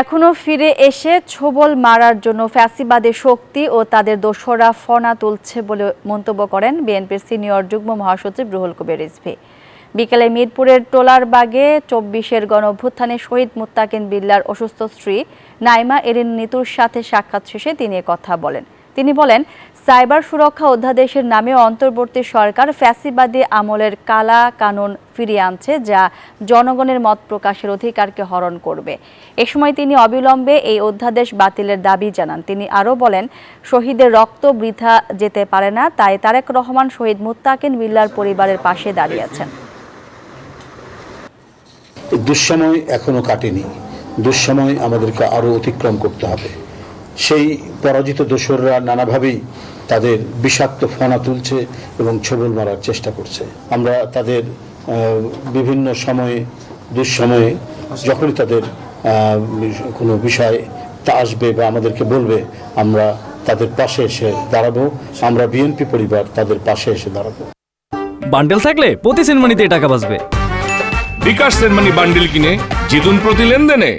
এখনো ফিরে এসে ছোবল মারার জন্য ফ্যাসিবাদী শক্তি ও তাদের দোসররা ফনা তুলছে বলে মন্তব্য করেন বিএনপির সিনিয়র যুগ্ম মহাসচিব রুহুল কবির রিজভী। বিকেলে মিরপুরের টোলারবাগে ২৪-এর গণঅভ্যুত্থানে শহীদ মুত্তাকিন বিল্লাহর অসুস্থ স্ত্রী নাইমা এরিন নিতুর সাথে সাক্ষাৎ শেষে তিনি কথা বলেন। তিনি বলেন, সাইবার সুরক্ষা অধ্যাদেশের নামে অন্তর্বর্তী সরকার ফ্যাসিবাদী আমলের কালা কানুন ফিরিয়ে আনছে, যা জনগণের মত প্রকাশের অধিকারকে হরণ করবে। এ সময় তিনি অবিলম্বে এই অধ্যাদেশ বাতিলের দাবি জানান। তিনি আরও বলেন, শহীদের রক্ত বৃথা যেতে পারে না, তাই তারেক রহমান শহীদ মুত্তাকিন বিল্লাহর পরিবারের পাশে দাঁড়িয়েছেন। দুঃসময় এখনো কাটেনি, দুঃসময় আমাদেরকে আরো অতিক্রম করতে হবে। সেই পরাজিত দোসররা নানাভাবেই তাদের বিষাক্ত ফনা তুলছে এবং ছোবল মারার চেষ্টা করছে। আমরা তাদের বিভিন্ন সময়ে দুঃসময়ে যখনই তাদের কোনো বিষয় তা আসবে বা আমাদেরকে বলবে, আমরা তাদের পাশে এসে দাঁড়াবো। আমরা বিএনপি পরিবার তাদের পাশে এসে দাঁড়াবো। বান্ডেল থাকলে প্রতি সেনমানিতে টাকা বাঁচবে। বিকাশ সেনমানি বান্ডিল কিনে জিতুন প্রতি লেনদেনে।